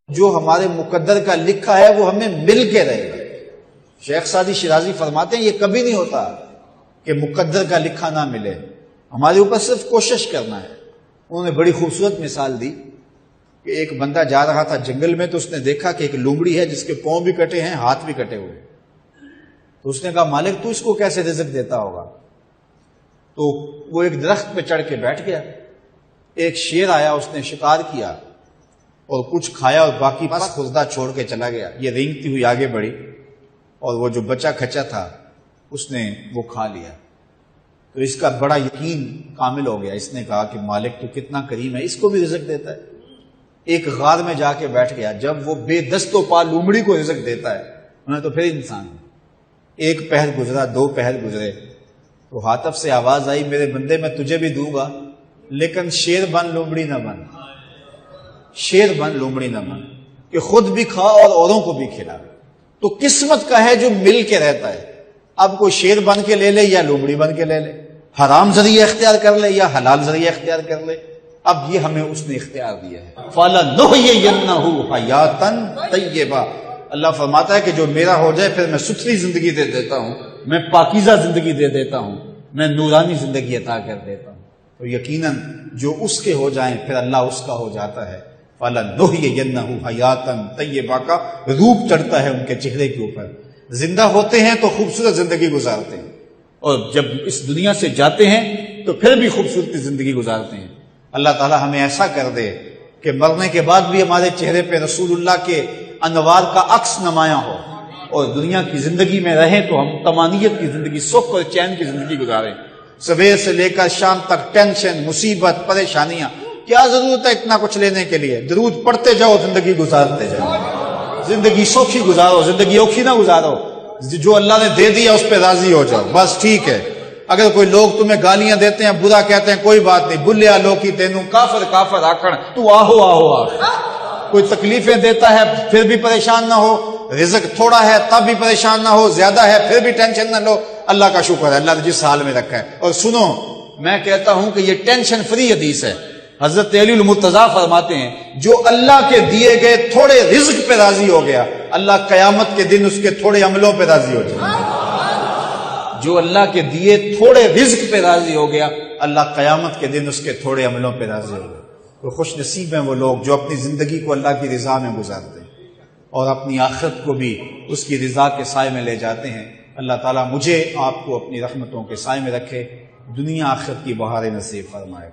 جو ہمارے مقدر کا لکھا ہے وہ ہمیں مل کے رہے گا۔ شیخ سعدی شیرازی فرماتے ہیں یہ کبھی نہیں ہوتا کہ مقدر کا لکھا نہ ملے، ہمارے اوپر صرف کوشش کرنا ہے۔ انہوں نے بڑی خوبصورت مثال دی کہ ایک بندہ جا رہا تھا جنگل میں، تو اس نے دیکھا کہ ایک لومڑی ہے جس کے پاؤں بھی کٹے ہیں، ہاتھ بھی کٹے ہوئے، تو اس نے کہا مالک تو اس کو کیسے رزق دیتا ہوگا؟ تو وہ ایک درخت پہ چڑھ کے بیٹھ گیا۔ ایک شیر آیا، اس نے شکار کیا اور کچھ کھایا اور باقی پس خوردہ چھوڑ کے چلا گیا۔ یہ رینگتی ہوئی آگے بڑھی اور وہ جو بچہ کھچا تھا اس نے وہ کھا لیا۔ تو اس کا بڑا یقین کامل ہو گیا، اس نے کہا کہ مالک تو کتنا کریم ہے، اس کو بھی رزق دیتا ہے۔ ایک غار میں جا کے بیٹھ گیا، جب وہ بے دست و پا لومڑی کو رزق دیتا ہے انہیں تو پھر انسان ہے۔ ایک پہر گزرا، دو پہر گزرے، تو ہاتف سے آواز آئی میرے بندے میں تجھے بھی دوں گا، لیکن شیر بن لومڑی نہ بن، شیر بن لومڑی نہ بن کہ خود بھی کھا اور اوروں کو بھی کھلا۔ تو قسمت کا ہے جو مل کے رہتا ہے، اب کوئی شیر بن کے لے لے یا لومڑی بن کے لے لے، حرام ذریعہ اختیار کر لے یا حلال ذریعہ اختیار کر لے، اب یہ ہمیں اس نے اختیار دیا ہے۔ فَلَنُحْيِيَنَّهُ حَيَاتًا طَيِّبَةً، اللہ فرماتا ہے کہ جو میرا ہو جائے پھر میں ستھری زندگی دے دیتا ہوں، میں پاکیزہ زندگی دے دیتا ہوں، میں نورانی زندگی عطا کر دیتا ہوں۔ تو یقیناً جو اس کے ہو جائیں پھر اللہ اس کا ہو جاتا ہے۔ فَلَنُحْيِيَنَّهُ حَيَاتًا طَيِّبَةً کا روپ چڑھتا ہے ان کے چہرے کے اوپر، زندہ ہوتے ہیں تو خوبصورت زندگی گزارتے ہیں، اور جب اس دنیا سے جاتے ہیں تو پھر بھی خوبصورت زندگی گزارتے ہیں۔ اللہ تعالی ہمیں ایسا کر دے کہ مرنے کے بعد بھی ہمارے چہرے پہ رسول اللہ کے انوار کا عکس نمایاں ہو، اور دنیا کی زندگی میں رہیں تو ہم طمانیت کی زندگی، سکھ اور چین کی زندگی گزاریں۔ صبح سے لے کر شام تک ٹینشن، مصیبت، پریشانیاں، کیا ضرورت ہے اتنا کچھ لینے کے لیے؟ درود پڑھتے جاؤ، زندگی گزارتے جاؤ، زندگی سوکھی گزارو، زندگی اوکھی نہ گزارو، جو اللہ نے دے دیا اس پہ راضی ہو جاؤ، بس ٹھیک ہے۔ اگر کوئی لوگ تمہیں گالیاں دیتے ہیں، برا کہتے ہیں، کوئی بات نہیں، بلیا لوکی تینوں کافر کافر آکھن تو آہو آہو آخ۔ کوئی تکلیفیں دیتا ہے پھر بھی پریشان نہ ہو، رزق تھوڑا ہے تب بھی پریشان نہ ہو، زیادہ ہے پھر بھی ٹینشن نہ لو، اللہ کا شکر ہے، اللہ نے جس حال میں رکھا ہے۔ اور سنو، میں کہتا ہوں کہ یہ ٹینشن فری حدیث ہے۔ حضرت علی المرتضیٰ فرماتے ہیں جو اللہ کے دیے گئے تھوڑے رزق پہ راضی ہو گیا، اللہ قیامت کے دن اس کے تھوڑے عملوں پہ راضی ہو جائے گا۔ جو اللہ کے دیے تھوڑے رزق پہ راضی ہو گیا، اللہ قیامت کے دن اس کے تھوڑے عملوں پہ راضی ہو گیا۔ تو خوش نصیب ہیں وہ لوگ جو اپنی زندگی کو اللہ کی رضا میں گزارتے ہیں اور اپنی آخرت کو بھی اس کی رضا کے سائے میں لے جاتے ہیں۔ اللہ تعالیٰ مجھے آپ کو اپنی رحمتوں کے سائے میں رکھے، دنیا آخرت کی بہاریں نصیب فرمائے۔